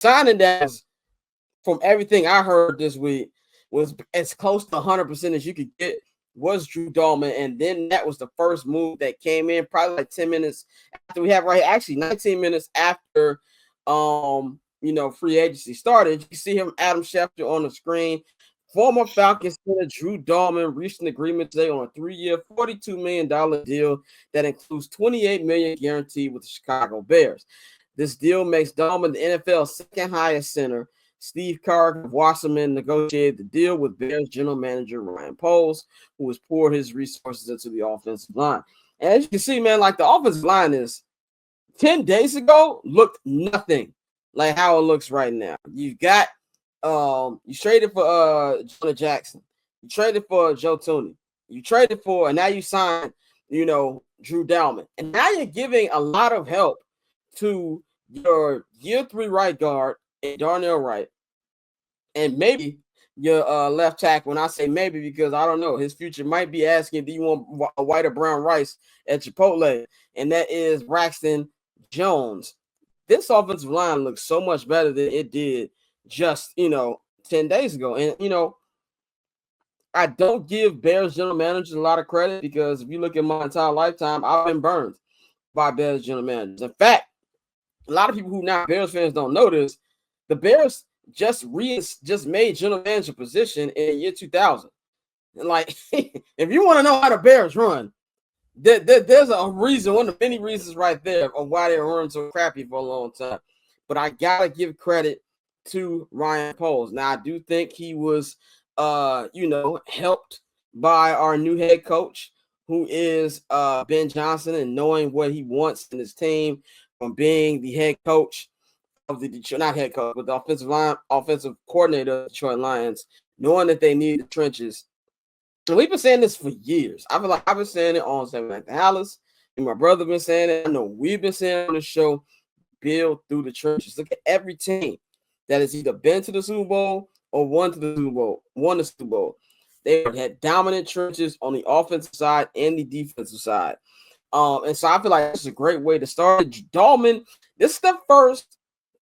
signing that was, from everything I heard this week, was as close to 100% as you could get, was Drew Dahlman. And then that was the first move that came in probably like 10 minutes after we have right, actually 19 minutes after free agency started. You see him, Adam Schefter, on the screen. Former Falcons center Drew Dahlman reached an agreement today on a 3-year, $42 million deal that includes $28 million guaranteed with the Chicago Bears. This deal makes Dahlman the NFL's second highest center. Steve Kerr of Wasserman negotiated the deal with Bears general manager Ryan Poles, who has poured his resources into the offensive line. And as you can see, man, like the offensive line is 10 days ago looked nothing like how it looks right now. You've got you traded for Jonah Jackson, you traded for Joe Tooney, you traded for, and now you signed, Drew Dahlman, and now you're giving a lot of help to your year 3 right guard, Darnell Wright, and maybe your left tackle. And I say maybe because I don't know, his future might be asking, do you want a white or brown rice at Chipotle? And that is Braxton Jones. This offensive line looks so much better than it did just 10 days ago. And I don't give Bears general managers a lot of credit, because if you look at my entire lifetime, I've been burned by Bears general managers. In fact, a lot of people who now Bears fans don't know this, the Bears just made general manager position in the year 2000. And like, if you want to know how the Bears run, there's a reason, one of many reasons right there of why they run so crappy for a long time. But I gotta give credit to Ryan Poles. Now, I do think he was helped by our new head coach, who is Ben Johnson, and knowing what he wants in his team from being the head coach of the Detroit, not head coach, but the offensive coordinator of the Detroit Lions, knowing that they need the trenches. And we've been saying this for years. I feel like I've been saying it on Seven Night Dallas, and my brother been saying it. I know we've been saying it on the show, build through the trenches. Look at every team that has either been to the Super Bowl or won the Super Bowl. They had dominant trenches on the offensive side and the defensive side. And so I feel like this is a great way to start. Dahlman, this is the first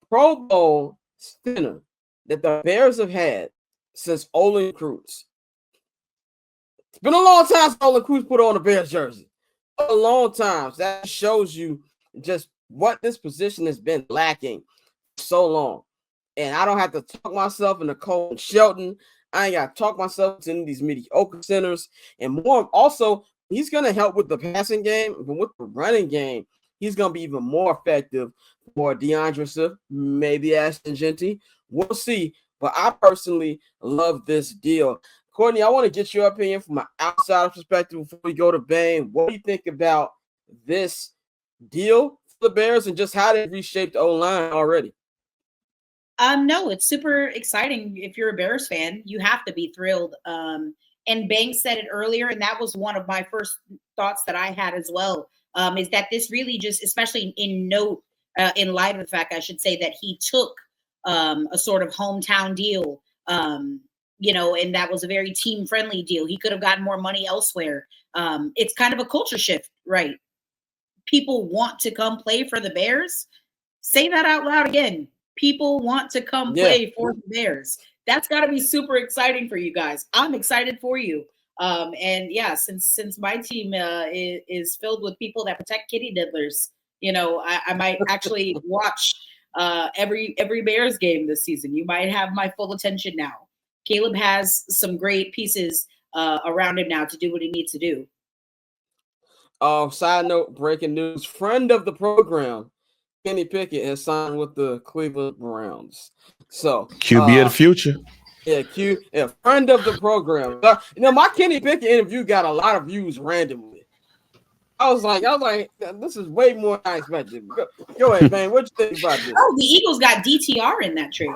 Pro Bowl center that the Bears have had since Olin Cruz. It's been a long time since Olin Cruz put on a Bears jersey. A long time. So that shows you just what this position has been lacking for so long. And I don't have to talk myself into Cole Shelton. I ain't got to talk myself into these mediocre centers. And more, also, he's going to help with the passing game, but with the running game, he's going to be even more effective for DeAndre Swift, maybe Ashton Genty. We'll see. But I personally love this deal. Courtney, I want to get your opinion from an outsider perspective before we go to Bane. What do you think about this deal for the Bears and just how they reshaped the O-line already? No, it's super exciting. If you're a Bears fan, you have to be thrilled. And Banks said it earlier, and that was one of my first thoughts that I had as well, is that this really just, especially in light of the fact, I should say, that he took a sort of hometown deal, and that was a very team-friendly deal. He could have gotten more money elsewhere. It's kind of a culture shift, right? People want to come play for the Bears. Say that out loud again. People want to come play for the Bears. That's got to be super exciting for you guys. I'm excited for you. And yeah, since my team is filled with people that protect kitty diddlers, I might actually watch every Bears game this season. You might have my full attention now. Caleb has some great pieces around him now to do what he needs to do. Side note, breaking news: friend of the program, Kenny Pickett, has signed with the Cleveland Browns. So QB of the future. Yeah, friend of the program. My Kenny Pickett interview got a lot of views randomly. I was like, this is way more than I expected. Go ahead, man. What you think about this? Oh, the Eagles got DTR in that trade.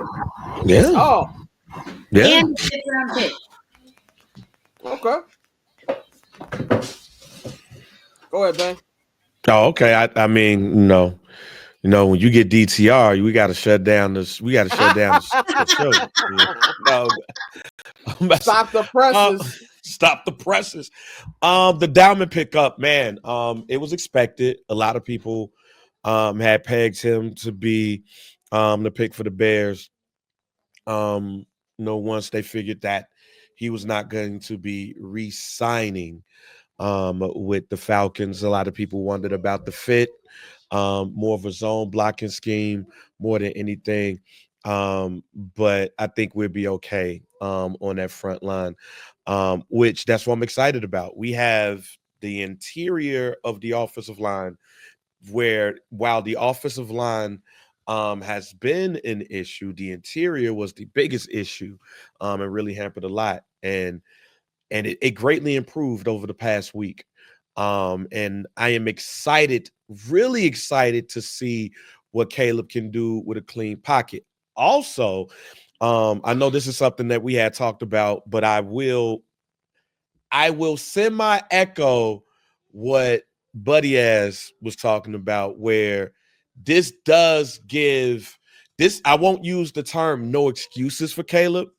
Yeah. Oh. Yeah. And a fifth-round pick. Okay. Go ahead, man. Oh, okay. I mean, when you get DTR, we got to shut down this. We got to shut down the show. Stop the presses. Stop the presses. The Dahlman pickup, man. It was expected. A lot of people had pegged him to be the pick for the Bears. Once they figured that he was not going to be re-signing with the Falcons, a lot of people wondered about the fit, more of a zone blocking scheme, more than anything. But I think we'll be okay on that front line, which that's what I'm excited about. We have the interior of the offensive line where while the offensive line has been an issue, the interior was the biggest issue and really hampered a lot. And it greatly improved over the past week. And I am excited, really excited to see what Caleb can do with a clean pocket. Also, I know this is something that we had talked about, but I will semi-echo what Buddy Ass was talking about, where this does give this. I won't use the term no excuses for Caleb,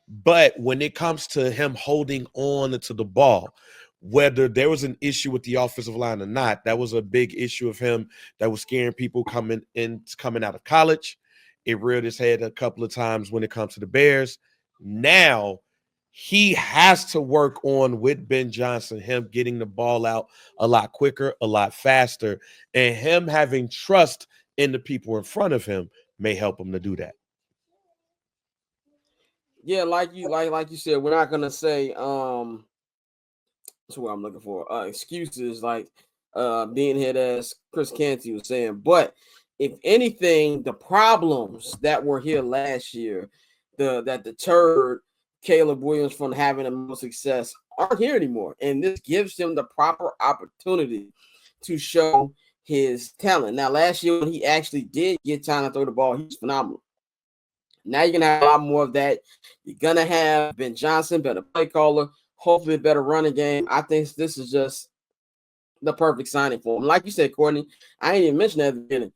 but when it comes to him holding on to the ball, whether there was an issue with the offensive line or not, that was a big issue of him that was scaring people coming out of college. It reared its head a couple of times when it comes to the Bears. Now he has to work on with Ben Johnson, him getting the ball out a lot quicker, a lot faster, and him having trust in the people in front of him may help him to do that. Yeah, like you said, we're not gonna say that's what I'm looking for. Excuses like being hit as Chris Canty was saying. But if anything, the problems that were here last year, that deterred Caleb Williams from having the most success aren't here anymore. And this gives him the proper opportunity to show his talent. Now, last year when he actually did get time to throw the ball, he was phenomenal. Now you're gonna have a lot more of that. You're gonna have Ben Johnson, better play caller, hopefully a better running game. I think this is just the perfect signing for him. Like you said, Courtney, I ain't even mentioned that at the beginning.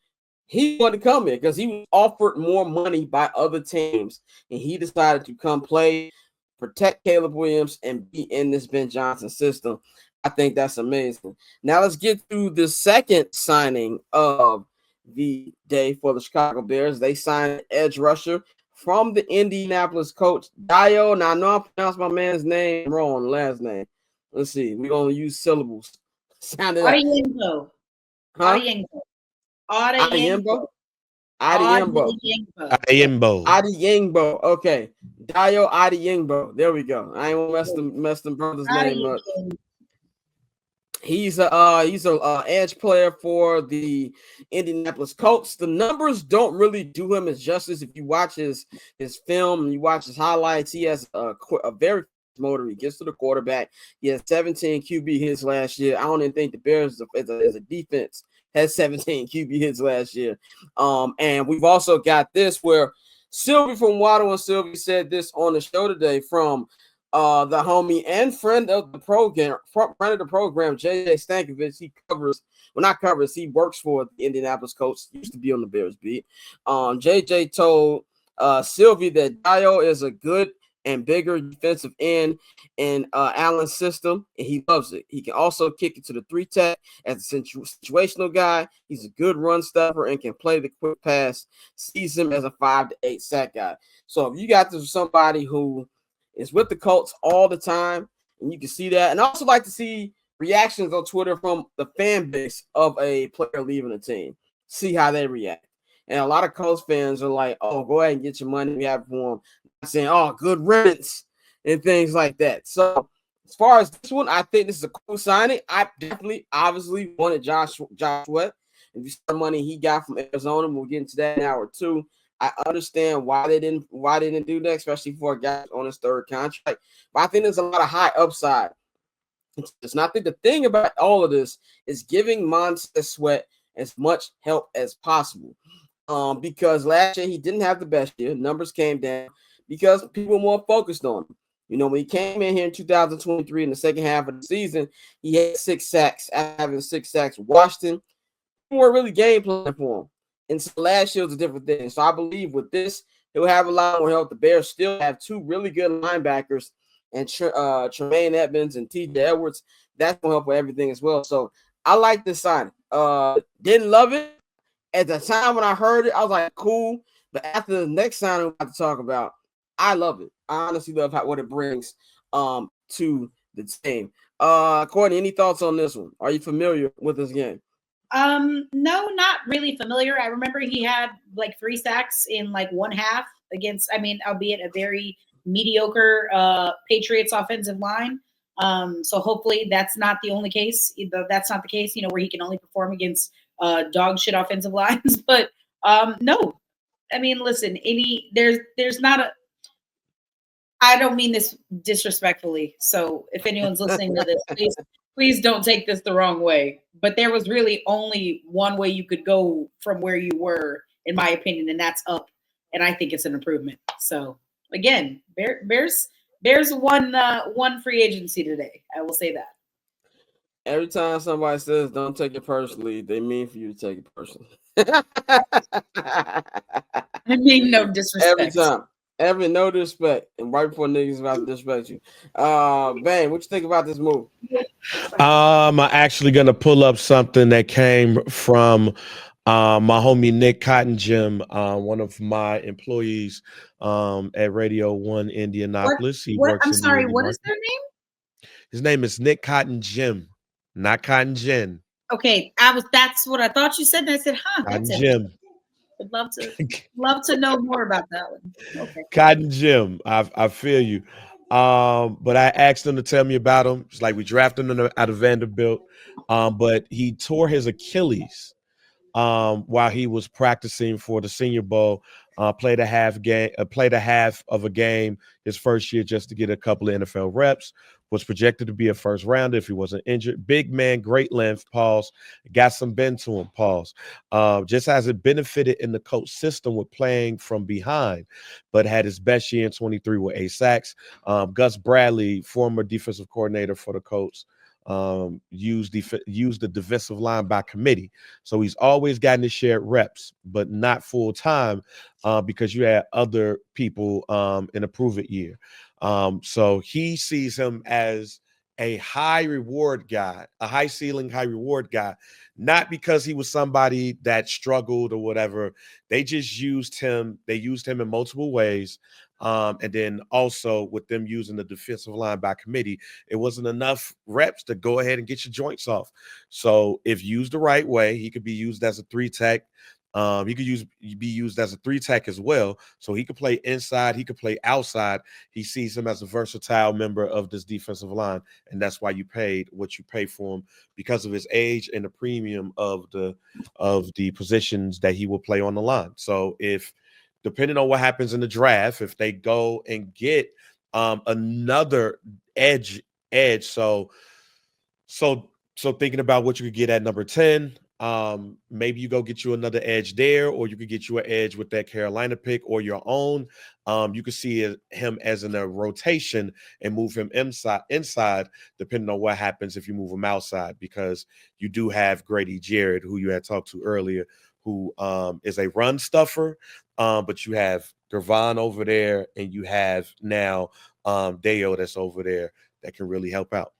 He wanted to come here because he was offered more money by other teams, and he decided to come play, protect Caleb Williams, and be in this Ben Johnson system. I think that's amazing. Now let's get through the second signing of the day for the Chicago Bears. They signed edge rusher from the Indianapolis Colts, Dio. Now I know I pronounced my man's name wrong, last name. Let's see. We're gonna use syllables. Sounded like Adeyembo. huh? Adeyembo. Adeyembo? Adeyembo. Imbo. Adeyembo. Okay. Dio Adeyembo. There we go. I ain't gonna mess them brother's name up. He's a edge player for the Indianapolis Colts. The numbers don't really do him as justice. If you watch his film and you watch his highlights, he has a very motor. He gets to the quarterback. He has 17 QB hits last year. I don't even think the Bears as a defense has 17 QB hits last year. And we've also got this where Sylvie from Waddle and Sylvie said this on the show today from the homie and friend of the program, JJ Stankovic. He works for the Indianapolis Colts, used to be on the Bears beat. JJ told Sylvie that Dio is a good and bigger defensive end in Allen's system, and he loves it. He can also kick it to the 3-tech as a situational guy. He's a good run stopper and can play the quick pass. Sees him as a 5 to 8 sack guy. So if you got this somebody who is with the Colts all the time, and you can see that. And I also like to see reactions on Twitter from the fan base of a player leaving a team. See how they react. And a lot of Colts fans are like, oh, go ahead and get your money we have for him. Saying, oh, good riddance and things like that. So as far as this one, I think this is a cool signing. I definitely, obviously, wanted Josh Sweat. If you see the money he got from Arizona, we'll get into that in hour two. I understand why they didn't do that, especially for a guy on his third contract. But I think there's a lot of high upside. And I think the thing about all of this is giving Montez Sweat as much help as possible. Because last year he didn't have the best year. Numbers came down because people were more focused on him. You know, when he came in here in 2023 in the second half of the season, he had 6 sacks. After having 6 sacks, Washington weren't really game plan for him. And so last year was a different thing. So I believe with this, he'll have a lot more help. The Bears still have 2 really good linebackers, and Tremaine Edmonds and TJ Edwards. That's going to help with everything as well. So I like this signing. Didn't love it At the time when I heard it, I was like, cool. But after the next sign we're about to talk about, I love it. I honestly love what it brings to the team. Courtney, any thoughts on this one? Are you familiar with this game? No, not really familiar. I remember he had like 3 sacks in like one half against, I mean, albeit a very mediocre Patriots offensive line. So hopefully that's not the only case. That's not the case, where he can only perform against dog shit offensive lines. But no, I mean, listen, there's not a. I don't mean this disrespectfully. So if anyone's listening to this, please don't take this the wrong way. But there was really only one way you could go from where you were, in my opinion, and that's up. And I think it's an improvement. So again, Bears one free agency today. I will say that. Every time somebody says don't take it personally, they mean for you to take it personally. I mean no disrespect. Every time. No disrespect. And right before niggas about to disrespect you. Bang, what you think about this move? I'm actually gonna pull up something that came from my homie Nick Cotton Jim, one of my employees at Radio 1 Indianapolis. I'm sorry, what is their name? His name is Nick Cotton Jim, not Cotton Gin. Okay, that's what I thought you said, and I said, Cotton Jim. I'd love to know more about that one. Okay. Cotton Jim, I feel you. But I asked him to tell me about him. It's like we drafted him out of Vanderbilt, but he tore his Achilles while he was practicing for the Senior Bowl. Played a half of a game his first year just to get a couple of NFL reps. Was projected to be a first rounder if he wasn't injured. Big man, great length, pause. Got some bend to him, pause. Just hasn't benefited in the coach system with playing from behind, but had his best year in 23 with 8 sacks. Gus Bradley, former defensive coordinator for the Colts, used the defensive line by committee. So he's always gotten his share reps, but not full time because you had other people in a prove it year. So he sees him as a high reward guy, a high ceiling, high reward guy, not because he was somebody that struggled or whatever. They just used him. They used him in multiple ways. And then also with them using the defensive line by committee, it wasn't enough reps to go ahead and get your joints off. So if used the right way, he could be used as a 3-tech. He could be used as a 3-tech as well. So he could play inside, he could play outside. He sees him as a versatile member of this defensive line, and that's why you paid what you pay for him, because of his age and the premium of the positions that he will play on the line. So if, depending on what happens in the draft, if they go and get another edge, so thinking about what you could get at number 10. Maybe you go get you another edge there, or you could get you an edge with that Carolina pick or your own. You could see him as in a rotation and move him inside, depending on what happens if you move him outside, because you do have Grady Jarrett, who you had talked to earlier, who is a run stuffer. But you have Gervon over there, and you have now Deo that's over there that can really help out.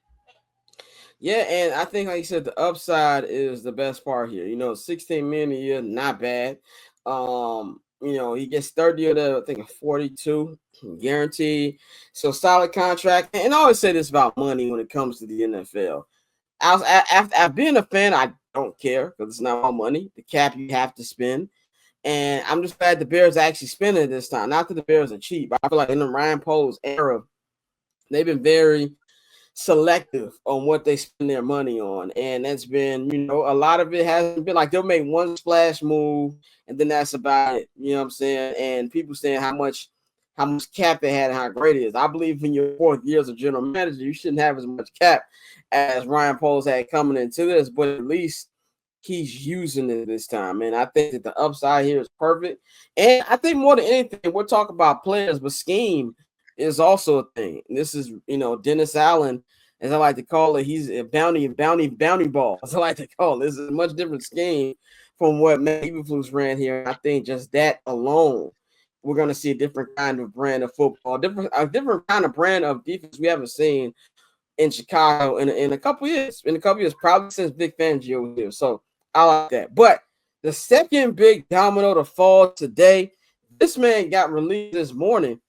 Yeah, and I think, like you said, the upside is the best part here. 16 million a year, not bad. He gets 30 of the, I think, 42 guaranteed. So solid contract. And I always say this about money when it comes to the NFL. After being a fan, I don't care because it's not my money. The cap you have to spend. And I'm just glad the Bears are actually spending it this time. Not that the Bears are cheap. I feel like in the Ryan Poles era, they've been very selective on what they spend their money on, and that's been, a lot of it hasn't been like they'll make one splash move and then that's about it. You know what I'm saying? And people saying how much cap they had and how great it is. I believe in your 4th year as a general manager, you shouldn't have as much cap as Ryan Poles had coming into this, but at least he's using it this time. And I think that the upside here is perfect. And I think more than anything, we're talking about players, but scheme is also a thing. This is, Dennis Allen, as I like to call it, he's a bounty ball, as I like to call it. This is a much different scheme from what Matt Eberflus ran here. I think just that alone, we're going to see a different kind of brand of football, a different kind of brand of defense we haven't seen in Chicago in a couple years. In a couple years, probably since Vic Fangio was here. So I like that. But The second big domino to fall today. This man got released this morning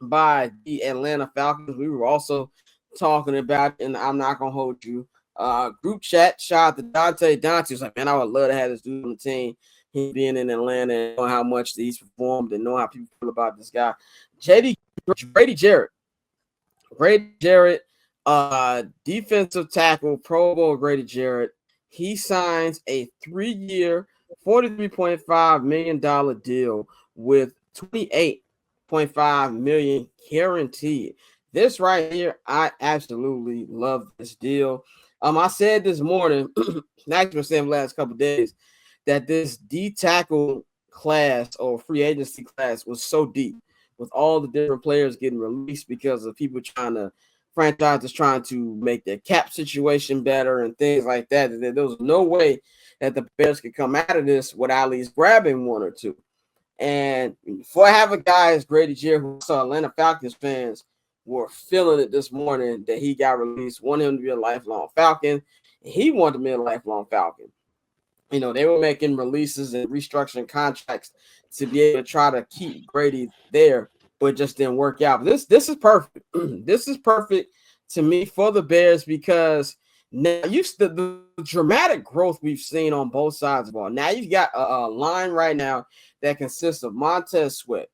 by the Atlanta Falcons. We were also talking about it, and I'm not gonna hold you. Group chat, shout out to Dante. Dante was like, man, I would love to have this dude on the team. He being in Atlanta and know how much he's performed and know how people feel about this guy. Grady Jarrett. Defensive tackle, Pro Bowl Grady Jarrett. He signs a 3-year, $43.5 million deal with $28.5 million guaranteed. This right here, I absolutely love this deal. I said this morning, actually been saying the last couple of days, that this D tackle class or free agency class was so deep with all the different players getting released because of people franchises trying to make their cap situation better and things like that. There was no way that the Bears could come out of this without at least grabbing one or two. And before I have a guy as Grady Jarrett, who saw Atlanta Falcons fans were feeling it this morning that he got released, wanted him to be a lifelong Falcon. And he wanted to be a lifelong Falcon. You know, they were making releases and restructuring contracts to be able to try to keep Grady there, but it just didn't work out. But this is perfect. This is perfect to me for the Bears because now the dramatic growth we've seen on both sides of the ball. Now you've got a line right now that consists of Montez Sweat,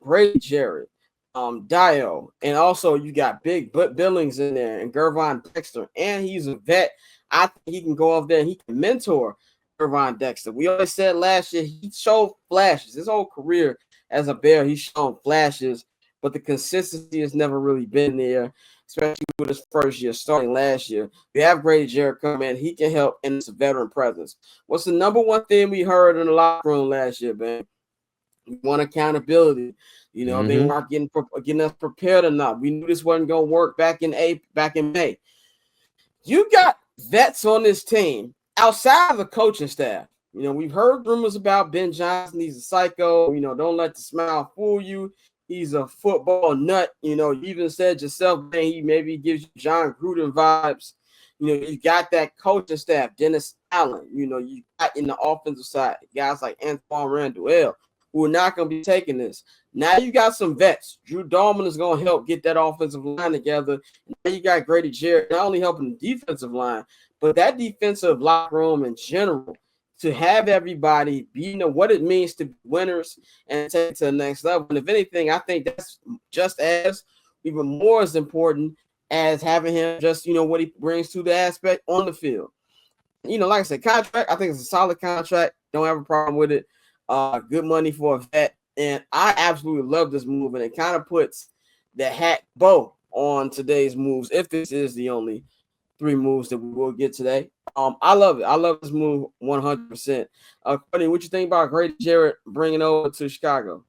Grady Jarrett, Dio, and also you got Big Billings in there and Gervon Dexter, and he's a vet. I think he can go up there and he can mentor Gervon Dexter. We always said last year he showed flashes. His whole career as a Bear, he's shown flashes, but the consistency has never really been there, especially with his first year starting last year. We have Grady Jarrett come in. He can help, and it's a veteran presence. What's the number one thing we heard in the locker room last year, man? We want accountability. You know, they weren't getting us prepared enough. We knew this wasn't going to work back in May. You got vets on this team outside of the coaching staff. You know, we've heard rumors about Ben Johnson. He's a psycho. You know, don't let the smile fool you. He's a football nut. You know, you even said yourself, man, he maybe gives you John Gruden vibes. You know, you got that coaching staff, Dennis Allen. You know, you got in the offensive side, guys like Antoine Randall, who are not going to be taking this. Now you got some vets. Drew Dahlman is going to help get that offensive line together. Now you got Grady Jarrett not only helping the defensive line, but that defensive locker room in general to have everybody know what it means to be winners and take it to the next level. And if anything, I think that's just as even more as important as having him just, you know, what he brings to the aspect on the field. You know, like I said, contract, I think it's a solid contract. Don't have a problem with it. Good money for a vet. And I absolutely love this move. And it kind of puts the hat bow on today's moves, if this is the only 3 moves that we will get today. I love it. I love this move 100%. Courtney, what you think about Grady Jarrett bringing over to Chicago?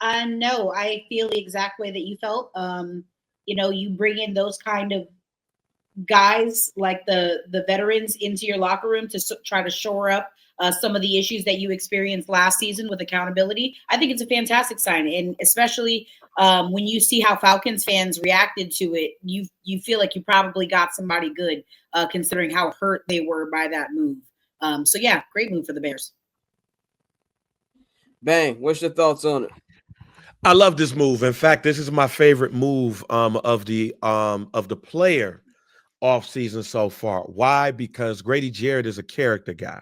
No, I feel the exact way that you felt. You know, you bring in those kind of guys like the veterans into your locker room to try to shore up some of the issues that you experienced last season with accountability. I think it's a fantastic sign, and especially when you see how Falcons fans reacted to it, you feel like you probably got somebody good, considering how hurt they were by that move. So yeah, great move for the Bears. Bang, what's your thoughts on it? I love this move. In fact, this is my favorite move of the player off season so far. Why? Because Grady Jarrett is a character guy.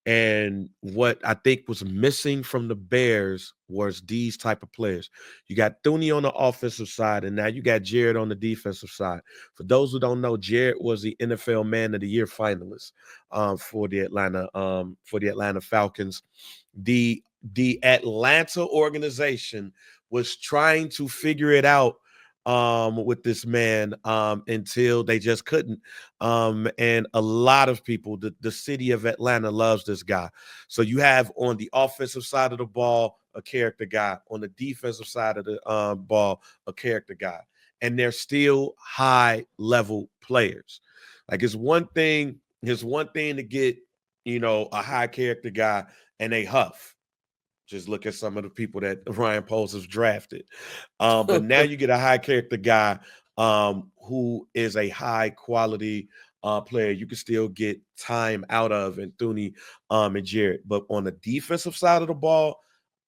And what I think was missing from the Bears was these type of players. You got Thuney on the offensive side, and now you got Jarrett on the defensive side. For those who don't know, Jarrett was the NFL Man of the Year finalist for the Atlanta Falcons. The Atlanta organization was trying to figure it out with this man until they just couldn't. And a lot of people, the city of Atlanta loves this guy. So you have on the offensive side of the ball, a character guy. On the defensive side of the ball, a character guy. And they're still high level players. Like it's one thing to get, you know, a high character guy and they huff. Just look at some of the people that Ryan Poles has drafted. But now you get a high character guy who is a high quality player you can still get time out of Anthony and Jared. But on the defensive side of the ball,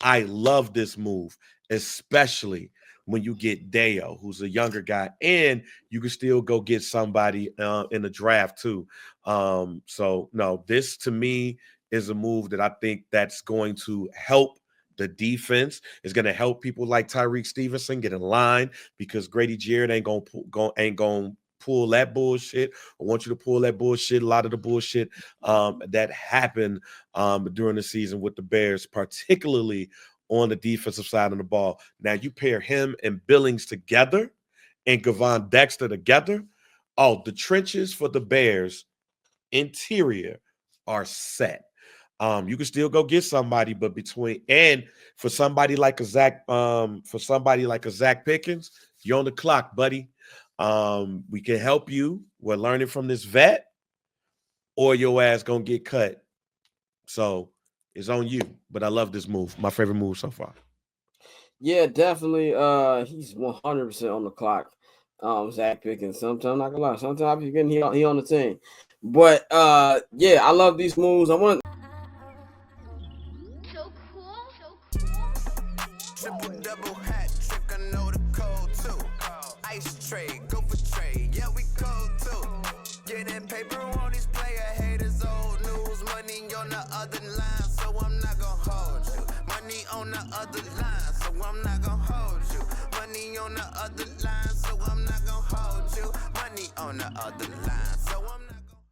I love this move, especially when you get Deo, who's a younger guy, and you can still go get somebody in the draft too. So no, this to me is a move that I think that's going to help the defense. Is going to help people like Tyreek Stevenson get in line, because Grady Jarrett ain't gonna pull that bullshit. I want you to pull that bullshit. A lot of the bullshit that happened during the season with the Bears, particularly on the defensive side of the ball. Now you pair him and Billings together and Gavon Dexter together. Oh, the trenches for the Bears interior are set. You can still go get somebody, but for somebody like a Zach Pickens, you're on the clock, buddy. We can help you. We're learning from this vet, or your ass gonna get cut. So it's on you. But I love this move. My favorite move so far. Yeah, definitely. He's 100% on the clock. Zach Pickens. Sometimes, I'm not gonna lie, sometimes you're getting he on the team. But yeah, I love these moves. I want so cool. Triple double hat trick, I know the code too. Ice trade, go for trade, yeah we cold too. Getting paper on these player haters, old news, money on the other line, so I'm not gonna hold you. Money on the other line, so I'm not gonna hold you. Money on the other line, so I'm not gonna hold you. Money on the other line, so I'm not